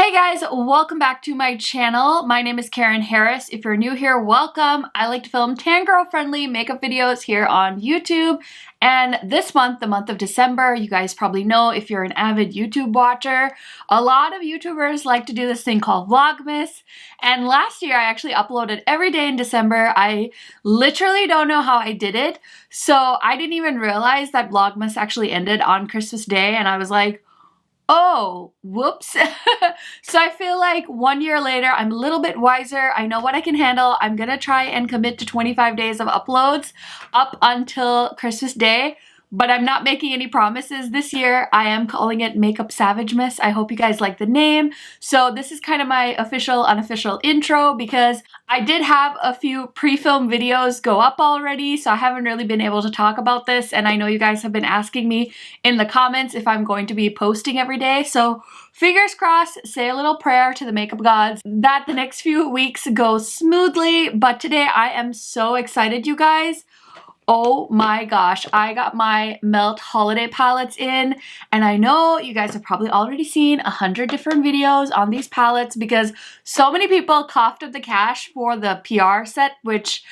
Hey guys, welcome back to my channel. My name is Karen Harris. If you're new here, welcome. I like to film tan girl friendly makeup videos here on YouTube. And this month, the month of December, you guys probably know if you're an avid YouTube watcher, a lot of YouTubers like to do this thing called vlogmas. And last year I actually uploaded every day in December. I literally don't know how I did it. So I didn't even realize that vlogmas actually ended on Christmas Day, and I was like, oh, whoops. So I feel like 1 year later, I'm a little bit wiser. I know what I can handle. I'm gonna try and commit to 25 days of uploads up until Christmas Day, but I'm not making any promises this year. I am calling it Makeup Savagemas. I hope you guys like the name. So this is kind of my official, unofficial intro because I did have a few pre-film videos go up already, so I haven't really been able to talk about this, and I know you guys have been asking me in the comments if I'm going to be posting every day. So fingers crossed, say a little prayer to the makeup gods that the next few weeks go smoothly. But today I am so excited, you guys. Oh my gosh, I got my Melt holiday palettes in, and I know you guys have probably already seen 100 different videos on these palettes because so many people coughed up the cash for the PR set, which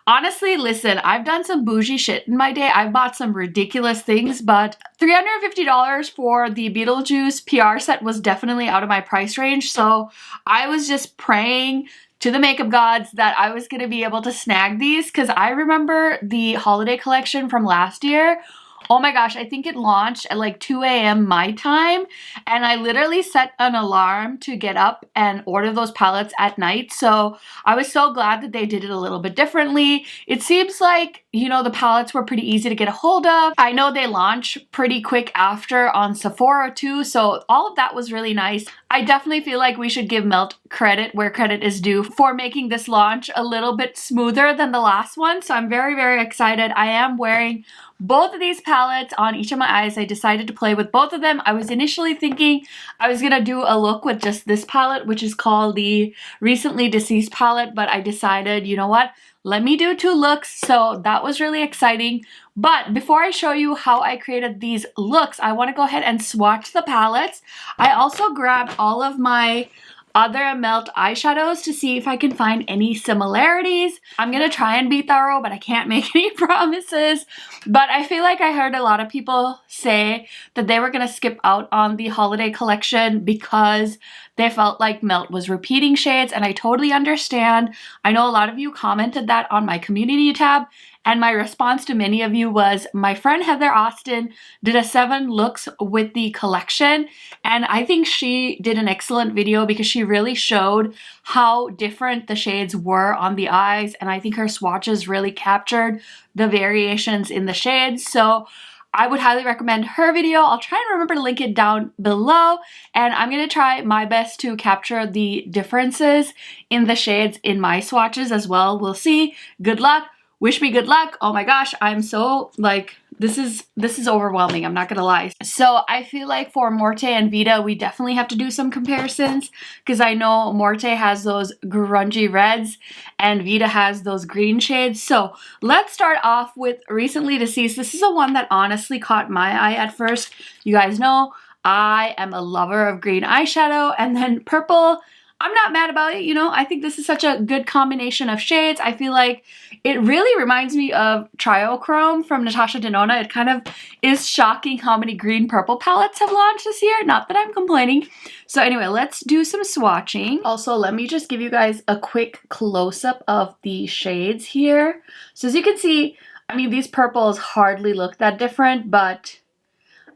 honestly, listen, I've done some bougie shit in my day. I've bought some ridiculous things, but $350 for the Beetlejuice PR set was definitely out of my price range, so I was just praying to the makeup gods that I was going to be able to snag these, because I remember the holiday collection from last year. Oh my gosh, I think it launched at like 2 a.m. my time, and I literally set an alarm to get up and order those palettes at night. So I was so glad that they did it a little bit differently. It seems like, you know, the palettes were pretty easy to get a hold of. I know they launch pretty quick after on Sephora too, so all of that was really nice. I definitely feel like we should give Melt credit where credit is due for making this launch a little bit smoother than the last one. So I'm very, very excited. I am wearing both of these palettes on each of my eyes. I decided to play with both of them. I was initially thinking I was gonna do a look with just this palette, which is called the Recently Deceased palette, but I decided, you know what? Let me do two looks. So that was really exciting. But before I show you how I created these looks, I want to go ahead and swatch the palettes. I also grabbed all of my other Melt eyeshadows to see if I can find any similarities. I'm gonna try and be thorough, but I can't make any promises. But I feel like I heard a lot of people say that they were gonna skip out on the holiday collection because they felt like Melt was repeating shades, and I totally understand. I know a lot of you commented that on my community tab, and my response to many of you was my friend Heather Austin did a 7 looks with the collection, and I think she did an excellent video because she really showed how different the shades were on the eyes, and I think her swatches really captured the variations in the shades. So I would highly recommend her video. I'll try and remember to link it down below, and I'm going to try my best to capture the differences in the shades in my swatches as well. We'll see. Good luck. Wish me good luck. Oh my gosh, I'm so like, this is overwhelming, I'm not gonna lie. So I feel like for Morte and Vita, we definitely have to do some comparisons because I know Morte has those grungy reds and Vita has those green shades. So let's start off with Recently Deceased. This is the one that honestly caught my eye at first. You guys know I am a lover of green eyeshadow, and then purple, I'm not mad about it, you know. I think this is such a good combination of shades. I feel like it really reminds me of Triochrome from Natasha Denona. It kind of is shocking how many green purple palettes have launched this year. Not that I'm complaining. So anyway, let's do some swatching. Also, let me just give you guys a quick close-up of the shades here. So as you can see, I mean, these purples hardly look that different, but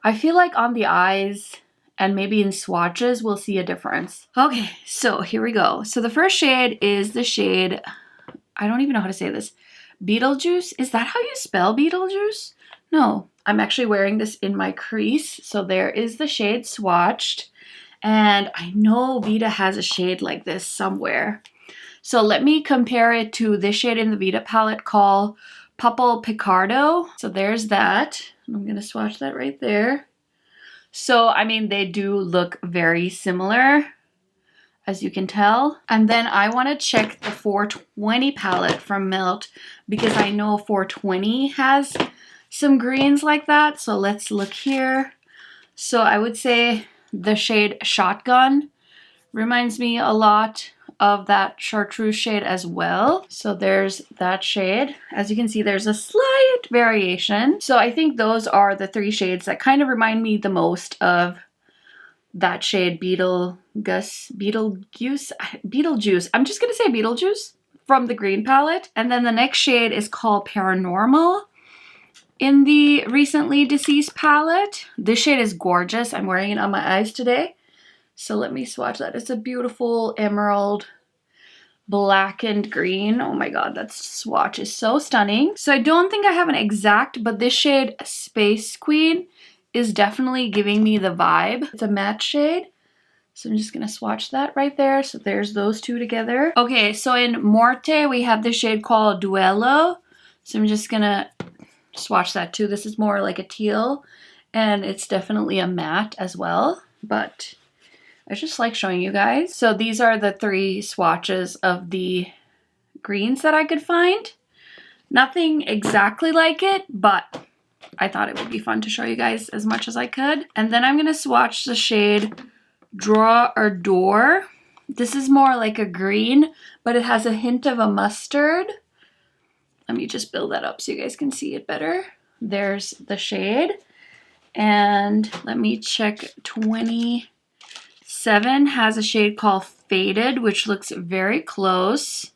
I feel like on the eyes and maybe in swatches, we'll see a difference. Okay, so here we go. So the first shade is the shade, I don't even know how to say this, Beetlejuice. Is that how you spell Beetlejuice? No, I'm actually wearing this in my crease. So there is the shade swatched. And I know Vita has a shade like this somewhere. So let me compare it to this shade in the Vita palette called Purple Picardo. So there's that. I'm gonna swatch that right there. So, I mean, they do look very similar, as you can tell. And then I want to check the 420 palette from Melt because I know 420 has some greens like that. So let's look here. So I would say the shade Shotgun Reminds me a lot of that chartreuse shade as well. So there's that shade. As you can see, there's a slight variation. So I think those are the 3 shades that kind of remind me the most of that shade Beetlejuice. I'm just gonna say Beetlejuice from the green palette. And then the next shade is called Paranormal in the Recently Deceased palette. This shade is gorgeous. I'm wearing it on my eyes today. So let me swatch that. It's a beautiful emerald blackened green. Oh my god, that swatch is so stunning. So I don't think I have an exact, but this shade Space Queen is definitely giving me the vibe. It's a matte shade. So I'm just gonna swatch that right there. So there's those 2 together. Okay, so in Morte, we have this shade called Duello. So I'm just gonna swatch that too. This is more like a teal, and it's definitely a matte as well, but I just like showing you guys. So these are the 3 swatches of the greens that I could find. Nothing exactly like it, but I thought it would be fun to show you guys as much as I could. And then I'm gonna swatch the shade Draw or Door. This is more like a green, but it has a hint of a mustard. Let me just build that up so you guys can see it better. There's the shade. And let me check 27 has a shade called Faded, which looks very close.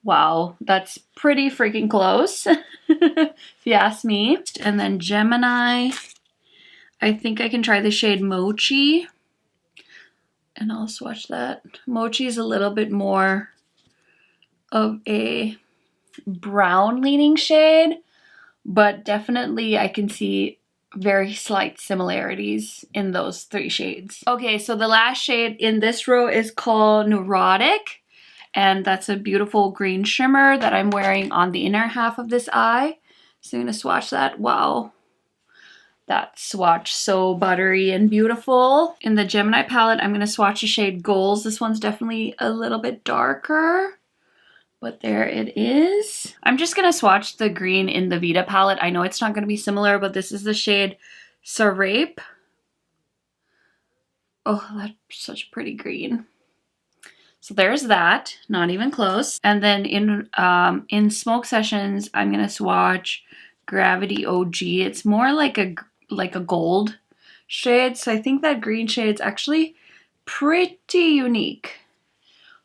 Wow, that's pretty freaking close, if you ask me. And then Gemini, I think I can try the shade Mochi, and I'll swatch that. Mochi is a little bit more of a brown leaning shade, but definitely I can see very slight similarities in those 3 shades. Okay, so the last shade in this row is called Neurotic. And that's a beautiful green shimmer that I'm wearing on the inner half of this eye. So I'm gonna swatch that. Wow, that swatch so buttery and beautiful. In the Gemini palette, I'm gonna swatch the shade Goals. This one's definitely a little bit darker, but there it is. I'm just gonna swatch the green in the Vita palette. I know it's not gonna be similar, but this is the shade Serape. Oh, that's such a pretty green. So there's that, not even close. And then in Smoke Sessions, I'm gonna swatch Gravity OG. It's more like a gold shade. So I think that green shade's actually pretty unique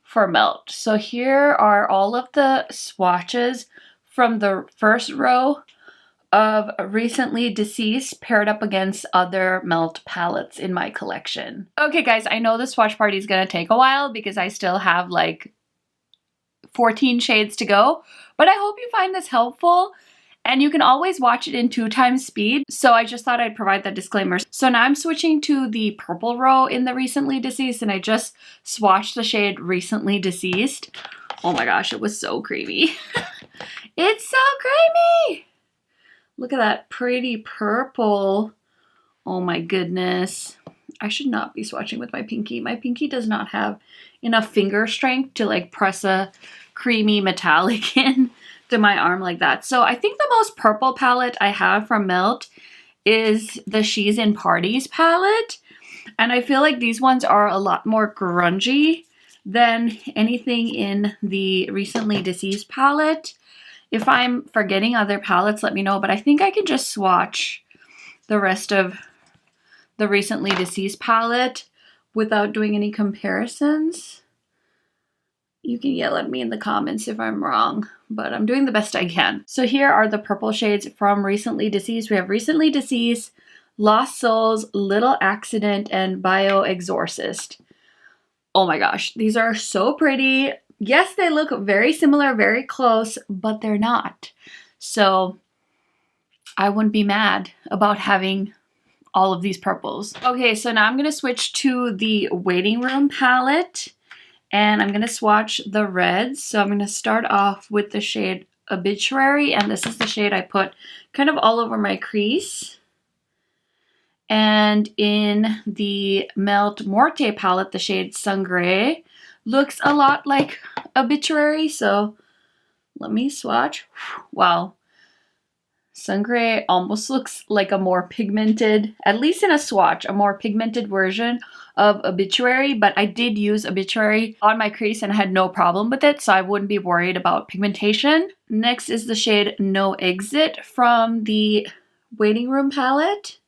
for Melt. So here are all of the swatches from the first row of Recently Deceased paired up against other Melt palettes in my collection. Okay guys, I know the swatch party is gonna take a while because I still have like 14 shades to go, but I hope you find this helpful, and you can always watch it in 2 times speed. So I just thought I'd provide that disclaimer. So now I'm switching to the purple row in the Recently Deceased, and I just swatched the shade Recently Deceased. Oh my gosh, it was so creamy. It's so creamy! Look at that pretty purple. Oh my goodness. I should not be swatching with my pinky. My pinky does not have enough finger strength to like press a creamy metallic in to my arm like that. So I think the most purple palette I have from Melt is the She's in Parties palette. And I feel like these ones are a lot more grungy than anything in the Recently Deceased palette. If I'm forgetting other palettes, let me know, but I think I can just swatch the rest of the Recently Deceased palette without doing any comparisons. You can yell at me in the comments if I'm wrong, but I'm doing the best I can. So here are the purple shades from Recently Deceased. We have Recently Deceased, Lost Souls, Little Accident, and Bioexorcist. Oh my gosh, these are so pretty. Yes, they look very similar, very close, but they're not. So I wouldn't be mad about having all of these purples. Okay, so now I'm gonna switch to the Waiting Room palette, and I'm gonna swatch the reds. So I'm gonna start off with the shade Obituary, and this is the shade I put kind of all over my crease. And in the Melt Morte palette, the shade Sangre looks a lot like Obituary, so let me swatch. Wow. Sungray almost looks like a more pigmented, at least in a swatch, a more pigmented version of Obituary, but I did use Obituary on my crease and I had no problem with it, so I wouldn't be worried about pigmentation. Next is the shade No Exit from the Waiting Room palette.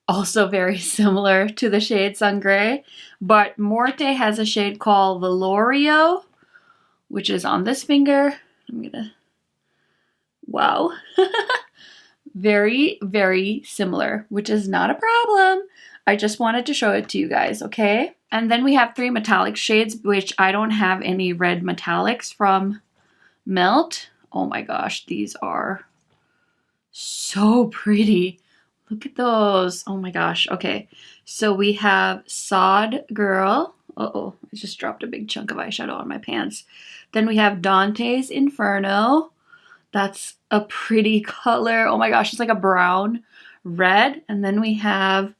Also very similar to the shade Sungray, but Morte has a shade called Velorio, which is on this finger. I'm gonna, wow. Very, very similar, which is not a problem. I just wanted to show it to you guys, okay? And then we have 3 metallic shades, which I don't have any red metallics from Melt. Oh my gosh, these are so pretty. Look at those. Oh my gosh. Okay, so we have Sod Girl. Uh-oh, I just dropped a big chunk of eyeshadow on my pants. Then we have Dante's Inferno. That's a pretty color. Oh my gosh, it's like a brown red. And then we have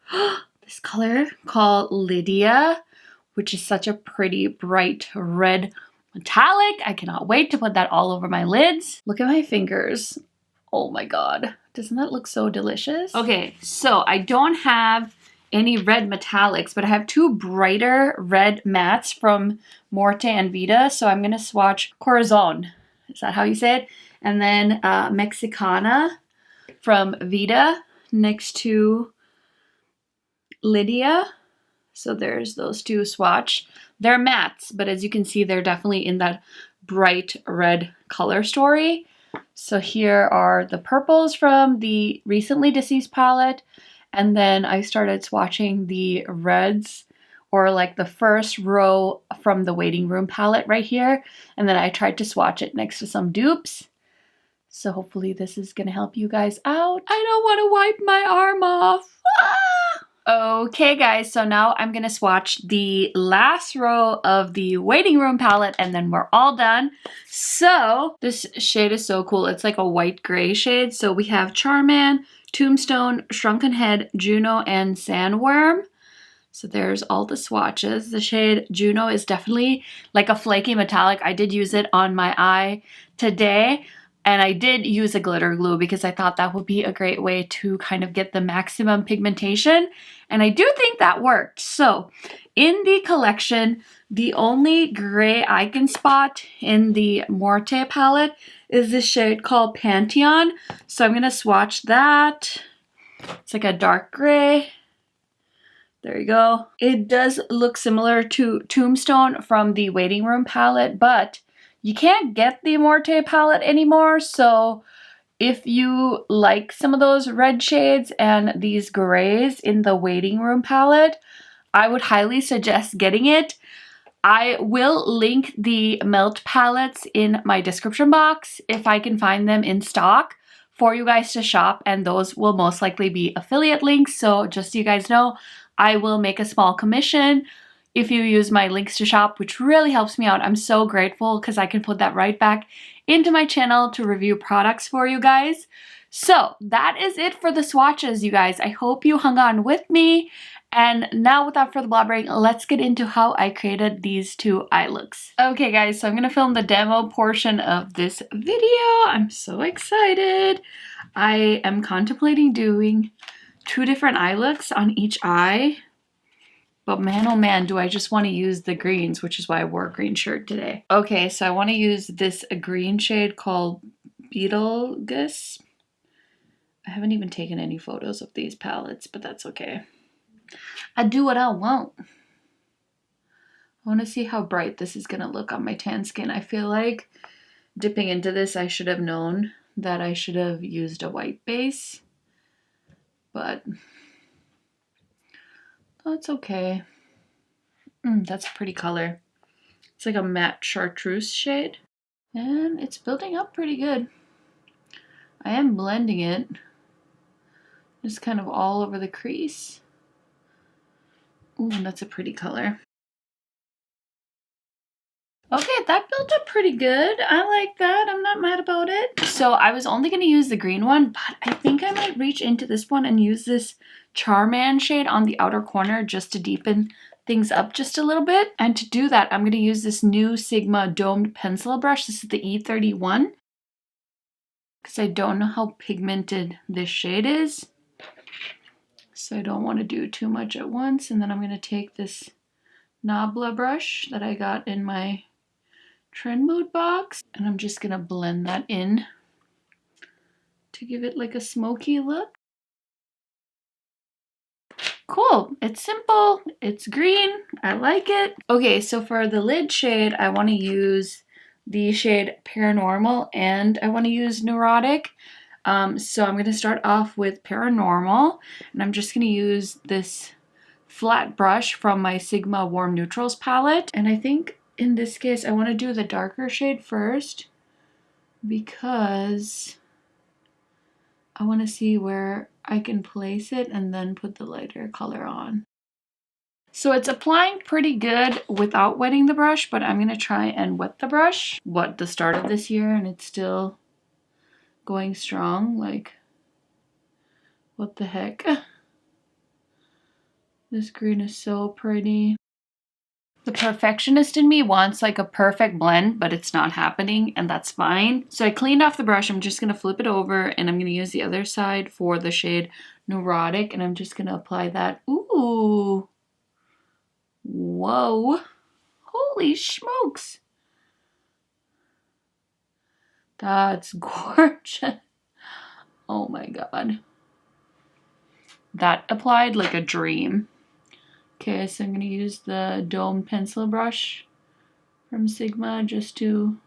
this color called Lydia, which is such a pretty bright red metallic. I cannot wait to put that all over my lids. Look at my fingers. Oh my god. Doesn't that look so delicious? Okay, so I don't have any red metallics, but I have 2 brighter red mattes from Morte and Vita. So I'm going to swatch Corazon. Is that how you say it? And then Mexicana from Vita next to Lydia. So there's those 2 swatch. They're mattes, but as you can see, they're definitely in that bright red color story. So here are the purples from the recently deceased palette. And then I started swatching the reds, or like the first row from the Waiting Room palette right here. And then I tried to swatch it next to some dupes. So hopefully this is gonna help you guys out. I don't want to wipe my arm off. Ah! Okay guys, so now I'm gonna swatch the last row of the Waiting Room palette and then we're all done. So this shade is so cool. It's like a white gray shade. So we have Charman, Tombstone, Shrunken Head, Juno, and Sandworm. So there's all the swatches. The shade Juno is definitely like a flaky metallic. I did use it on my eye today. And I did use a glitter glue because I thought that would be a great way to kind of get the maximum pigmentation. And I do think that worked. So in the collection, the only gray I can spot in the Morte palette is this shade called Pantheon. So I'm going to swatch that. It's like a dark gray. There you go. It does look similar to Tombstone from the Waiting Room palette, but you can't get the Morte palette anymore, so if you like some of those red shades and these grays in the Waiting Room palette, I would highly suggest getting it. I will link the Melt palettes in my description box if I can find them in stock for you guys to shop, and those will most likely be affiliate links, so just so you guys know, I will make a small commission if you use my links to shop, which really helps me out. I'm so grateful because I can put that right back into my channel to review products for you guys. So that is it for the swatches, you guys. I hope you hung on with me. And now without further blabbering, let's get into how I created these 2 eye looks. Okay guys, so I'm going to film the demo portion of this video. I'm so excited. I am contemplating doing 2 different eye looks on each eye. But man, oh man, do I just want to use the greens, which is why I wore a green shirt today. Okay, so I want to use this green shade called Beetlejuice. I haven't even taken any photos of these palettes, but that's okay. I do what I want. I want to see how bright this is going to look on my tan skin. I feel like dipping into this, I should have known that I should have used a white base. But that's okay. That's a pretty color. It's like a matte chartreuse shade. And it's building up pretty good. I am blending it. Just kind of all over the crease. Ooh, that's a pretty color. Okay, that built up pretty good. I like that. I'm not mad about it. So I was only going to use the green one, but I think I might reach into this one and use this Charman shade on the outer corner just to deepen things up just a little bit. And to do that, I'm going to use this new Sigma domed pencil brush. This is the E31. because I don't know how pigmented this shade is. So I don't want to do too much at once. And then I'm going to take this Nabla brush that I got in my Trend Mood box, and I'm just going to blend that in to give it like a smoky look. Cool. It's simple. It's green. I like it. Okay, so for the lid shade, I want to use the shade Paranormal and I want to use Neurotic. So I'm going to start off with Paranormal, and I'm just going to use this flat brush from my Sigma Warm Neutrals palette. And I think in this case, I want to do the darker shade first because I want to see where I can place it and then put the lighter color on. So it's applying pretty good without wetting the brush, but I'm going to try and wet the brush. What, the start of this year and it's still going strong? Like, what the heck? This green is so pretty. The perfectionist in me wants like a perfect blend, but it's not happening, and that's fine. So I cleaned off the brush. I'm just going to flip it over, and I'm going to use the other side for the shade Neurotic, and I'm just going to apply that. Ooh. Whoa. Holy smokes. That's gorgeous. Oh my god. That applied like a dream. Okay, so I'm going to use the Dome pencil brush from Sigma just to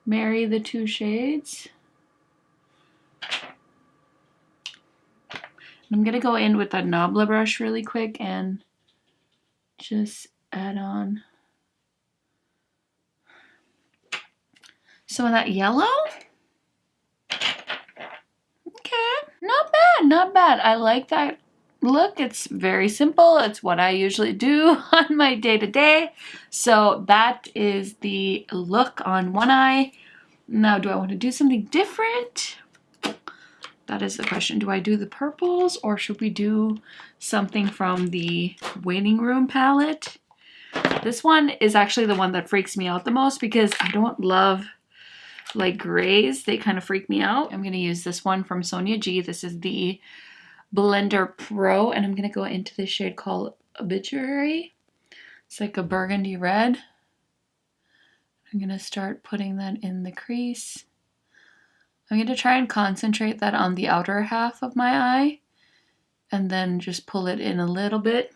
marry the two shades. I'm going to go in with that Nabla brush really quick and just add on some of that yellow. Okay, not bad, not bad. I like that look. It's very simple. It's what I usually do on my day-to-day. So that is the look on one eye. Now, do I want to do something different? That is the question. Do I do the purples or should we do something from the Waiting Room palette? This one is actually the one that freaks me out the most because I don't love like grays. They kind of freak me out. I'm going to use this one from Sonia G. This is the Blender Pro, and I'm going to go into this shade called Obituary. It's like a burgundy red. I'm going to start putting that in the crease. I'm going to try and concentrate that on the outer half of my eye and then just pull it in a little bit.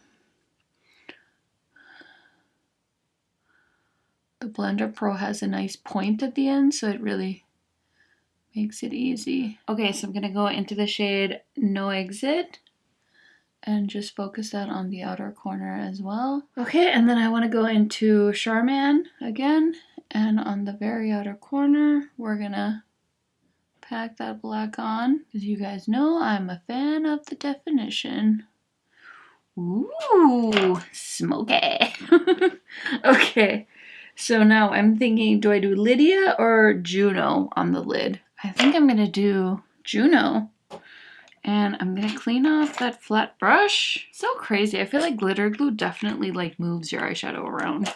The Blender Pro has a nice point at the end, so it really makes it easy. Okay, so I'm going to go into the shade No Exit and just focus that on the outer corner as well. Okay, and then I want to go into Charmin again, and on the very outer corner, we're going to pack that black on, because you guys know I'm a fan of the definition. Ooh, smoky. Okay, so now I'm thinking, do I do Lydia or Juno on the lid? I think I'm gonna do Juno. And I'm gonna clean off that flat brush. So crazy. I feel like glitter glue definitely like moves your eyeshadow around.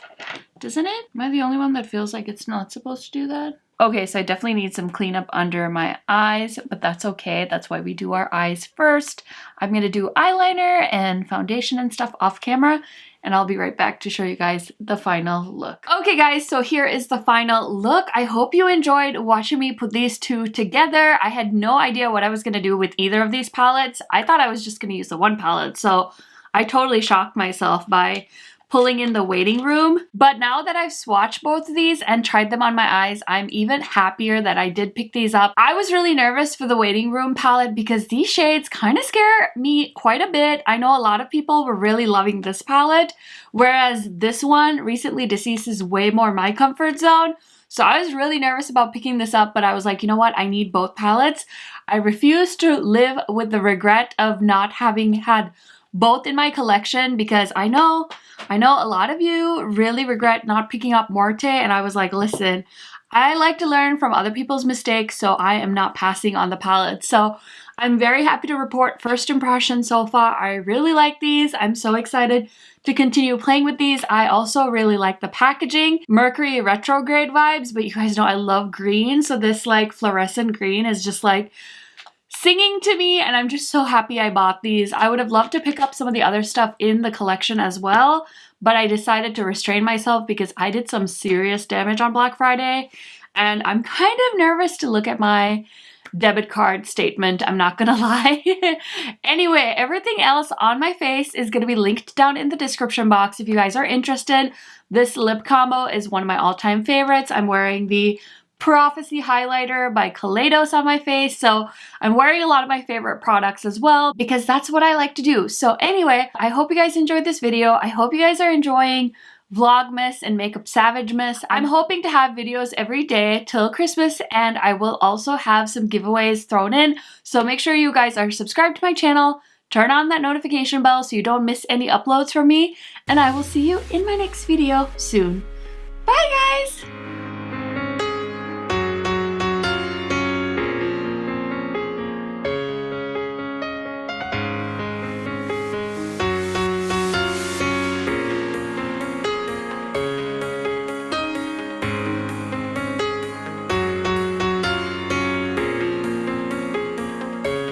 Doesn't it? Am I the only one that feels like it's not supposed to do that? Okay, so I definitely need some cleanup under my eyes, but that's okay. That's why we do our eyes first. I'm gonna do eyeliner and foundation and stuff off camera, and I'll be right back to show you guys the final look. Okay guys, so here is the final look. I hope you enjoyed watching me put these two together. I had no idea what I was gonna do with either of these palettes. I thought I was just gonna use the one palette, so I totally shocked myself by pulling in the Waiting Room. But now that I've swatched both of these and tried them on my eyes, I'm even happier that I did pick these up. I was really nervous for the Waiting Room palette because these shades kind of scare me quite a bit. I know a lot of people were really loving this palette, whereas this one, Recently Deceased, is way more my comfort zone. So I was really nervous about picking this up, but I was like, you know what? I need both palettes. I refuse to live with the regret of not having had both in my collection, because I know a lot of you really regret not picking up Morte, and I was like, listen, I like to learn from other people's mistakes, so I am not passing on the palette. So I'm very happy to report first impression so far. I really like these. I'm so excited to continue playing with these. I also really like the packaging. Mercury retrograde vibes, but you guys know I love green, so this like fluorescent green is just like singing to me, and I'm just so happy I bought these. I would have loved to pick up some of the other stuff in the collection as well, but I decided to restrain myself because I did some serious damage on Black Friday, and I'm kind of nervous to look at my debit card statement, I'm not gonna lie. Anyway, everything else on my face is gonna be linked down in the description box if you guys are interested. This lip combo is one of my all-time favorites. I'm wearing the Prophecy highlighter by Kaleidos on my face, so I'm wearing a lot of my favorite products as well because that's what I like to do. So anyway, I hope you guys enjoyed this video. I hope you guys are enjoying Vlogmas and Makeup Savagemas. I'm hoping to have videos every day till Christmas, and I will also have some giveaways thrown in, so make sure you guys are subscribed to my channel, turn on that notification bell so you don't miss any uploads from me, and I will see you in my next video soon. Bye guys!